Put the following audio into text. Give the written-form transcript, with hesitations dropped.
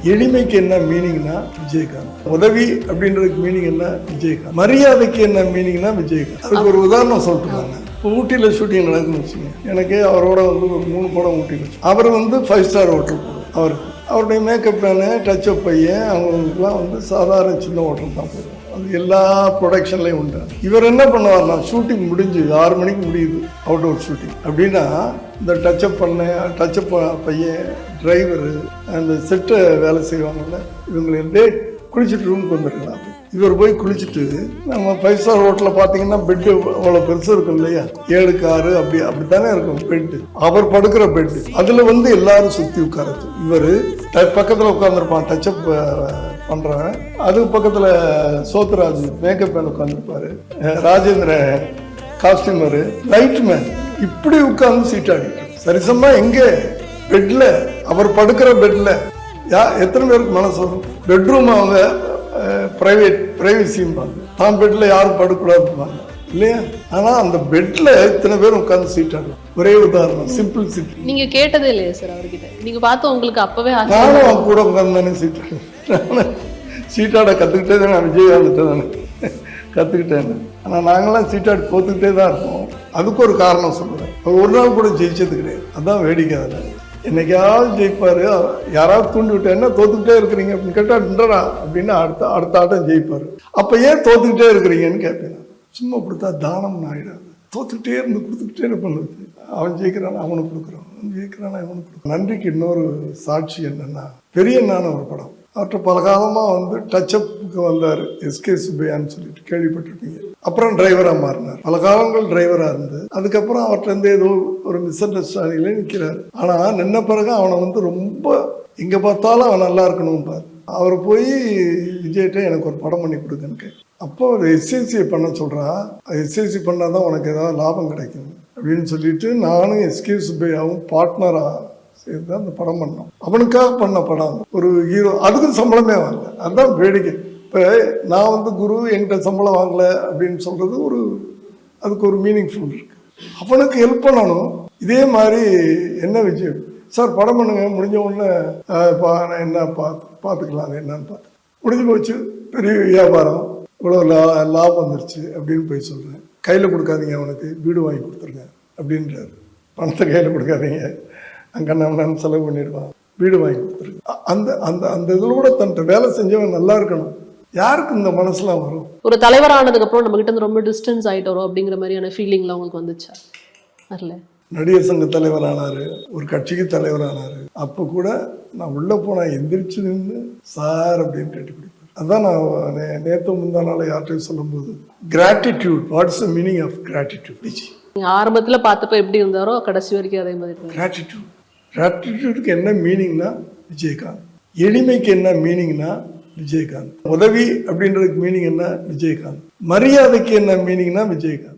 எளிமைக்கு என்ன மீனிங்னா விஜயகாந்த். உதவி அப்படின்றதுக்கு மீனிங் என்ன விஜயகாந்த். மரியாதைக்கு என்ன மீனிங்னா விஜயகாந்த். அதுக்கு ஒரு உதாரணம் சொல்லிட்டுருக்காங்க. இப்போ ஊட்டியில் ஷூட்டிங் நடக்குன்னு வச்சுங்க. எனக்கு அவரோட ஒரு 3 படம் ஊட்டியில் வச்சு அவர் 5 ஸ்டார் ஹோட்டல் போடுவோம். அவருடைய மேக்கப் மேனு டச்சப் பையன் அவங்களுக்குலாம் சாதாரண சின்ன ஹோட்டல் தான் போடுவோம். அது எல்லா ப்ரொடக்ஷன்லையும் உண்டு. இவர் என்ன பண்ணுவார்னா, ஷூட்டிங் முடிஞ்சு 6 மணிக்கு முடியுது அவுட்டோர் ஷூட்டிங் அப்படின்னா, இந்த டச்சப் பையன் டிரைவரு அந்த செட்டை வேலை செய்வாங்கல்ல, இவங்களே குளிச்சுட்டு ரூமுக்கு வந்துருக்கலாம். இவர் போய் குளிச்சுட்டு, நம்ம 5 ஸ்டார் ஹோட்டலில் பார்த்தீங்கன்னா பெட்டு அவ்வளோ பெருசு இருக்கும் இல்லையா, 7க்கு 6 அப்படித்தானே இருக்கும் பெட்டு. அவர் படுக்கிற பெட்டு அதில் எல்லாரும் சுற்றி உட்காரது. இவர் பக்கத்தில் உட்காந்துருப்பான் டச்சப் பண்ணுறேன். அதுக்கு பக்கத்தில் சோத்ராஜ் மேக்கப் மேன் உட்காந்துருப்பாரு, ராஜேந்திர காஸ்டியூமரு, லைட் மேன், இப்படி உட்காந்து சீட்டாடி சரிசமா எங்கே பெட்ல, அவர் படுக்கிற பெட்ல எத்தனை பேருக்கு மனசு வரும்? பெட்ரூம் அவங்க பிரைவசிம்பாங்க, தான் பெட்ல யாரும் படுக்கூடாதுப்பாங்க இல்லையா. ஆனா அந்த பெட்ல இத்தனை பேர் உட்காந்து சீட்டாடலாம். ஒரே உதாரணம், சிம்பிள் சீட். நீங்க கேட்டதே இல்லையா சார் அவர்கிட்ட? நீங்க பார்த்து உங்களுக்கு அப்பவே நானும் அவன் கூட உட்காந்து தானே சீட்டாடுவேன். சீட்டாட கத்துக்கிட்டே தானே, விஜயகாந்த் தானே கத்துக்கிட்டேன். ஆனா நாங்களாம் சீட்டாடி தோத்துக்கிட்டே தான் இருப்போம். அதுக்கு ஒரு காரணம் சொல்லுவேன், அவர் ஒரு நாள் கூட ஜெயிச்சது கிடையாது. அதான் வேடிக்கை. அதில் என்னைக்காவது ஜெயிப்பாரு. யாராவது தூண்டி விட்டேன்னா தோத்துக்கிட்டே இருக்கிறீங்க அப்படின்னு கேட்டாடா அப்படின்னு அடுத்த ஆட்டம் ஜெயிப்பாரு. அப்ப ஏன் தோத்துக்கிட்டே இருக்கிறீங்கன்னு கேட்பேன். சும்மா கொடுத்தா தானம் ஆயிடாது. தோத்துக்கிட்டே இருந்து கொடுத்துக்கிட்டே பண்ணுறது. அவன் ஜெயிக்கிறானா அவனுக்கு கொடுக்குறான், அவன் ஜெயிக்கிறானா இவனுக்கு கொடுக்குறான். நன்றிக்கு இன்னொரு சாட்சி என்னன்னா, பெரியண்ணான ஒரு படம். அவற்றை பல காலமாக டச்சப்புக்கு வந்தார், எஸ்கே சுப்பையான்னு சொல்லிட்டு கேள்விப்பட்டிருப்பீங்க. அப்புறம் டிரைவராக மாறினார். பல காலங்கள் டிரைவராக இருந்து அதுக்கப்புறம் அவர்கிட்ட ஏதோ ஒரு மிஸ் அண்டர்ஸ்டாண்டிங்ல நிற்கிறார். ஆனால் நின்ன பிறகு அவனை ரொம்ப எங்கே பார்த்தாலும் அவன் நல்லா இருக்கணும் பாரு. அவர் போய் விஜய்கிட்ட எனக்கு ஒரு படம் பண்ணி கொடுங்கன்னு. அப்போ ஒரு எஸ்எஸ்சி பண்ண சொல்கிறா. எஸ்எஸ்சி பண்ணால் தான் உனக்கு ஏதாவது லாபம் கிடைக்கும் அப்படின்னு சொல்லிட்டு நானும் எஸ்கே சுப்பையாவும் பார்ட்னராக சேர்ந்து அந்த படம் பண்ணோம். அவனுக்காக பண்ண படம். ஒரு ஹீரோ, அதுக்கு சம்பளமே வாங்கல. அதுதான் வேடிக்கை. இப்போ நான் குரு என்கிட்ட சம்பளம் வாங்கல அப்படின்னு சொல்றது அதுக்கு ஒரு மீனிங்ஃபுல் இருக்கு. அவனுக்கு ஹெல்ப் பண்ணணும். இதே மாதிரி என்ன விஜய் சார் படம் பண்ணுங்க, முடிஞ்ச உடனே என்ன பார்த்துக்கலாம், அது என்னன்னு பார்த்து முடிஞ்சு போச்சு. பெரிய வியாபாரம், இவ்வளோ லாபம் வந்துருச்சு அப்படின்னு போய் சொல்கிறேன். கையில் கொடுக்காதீங்க, அவனுக்கு வீடு வாங்கி கொடுத்துருங்க அப்படின்றாரு. பணத்தை கையில் கொடுக்காதீங்க, அங்கே நான் செலவு பண்ணிடுவான், வீடு வாங்கி கொடுத்துருங்க. அந்த அந்த அந்த இதில் கூட தன்ட்ட வேலை செஞ்சவன் நல்லா இருக்கணும். யாருக்கு இந்த மனசுலாம் வரும்? ஒரு தலைவர் ஆனதுக்கு அப்புறம் நம்ம கிட்ட ரொம்ப டிஸ்டன்ஸ் ஆகிட்டு வரும் அப்படிங்கிற மாதிரியான ஃபீலிங்லாம் உங்களுக்கு வந்துச்சா? வரல. நடிகர் சங்க தலைவர் ஆனாரு, ஒரு கட்சிக்கு தலைவர் ஆனாரு. அப்போ கூட நான் உள்ள போனா எந்திரிச்சு நின்று சார் அப்படின்னு கேட்டு பிடிப்பேன். அதான் நான் நேற்று முந்தா நாள் யார்கிட்டையும் சொல்லும்போது, gratitude, what's the meaning of gratitude? நீங்க ஆரம்பத்தில் பார்த்தப்ப எப்படி இருந்தாரோ கடைசி வரைக்கும் அதே மாதிரி. கிராட்டிடியூடுக்கு என்ன மீனிங்னா விஜயகாந்த். எளிமைக்கு என்ன மீனிங்னா விஜயகாந்த். உதவி அப்படின்றதுக்கு மீனிங் என்ன விஜயகாந்த். மரியாதைக்கு என்ன மீனிங்னா விஜயகாந்த்.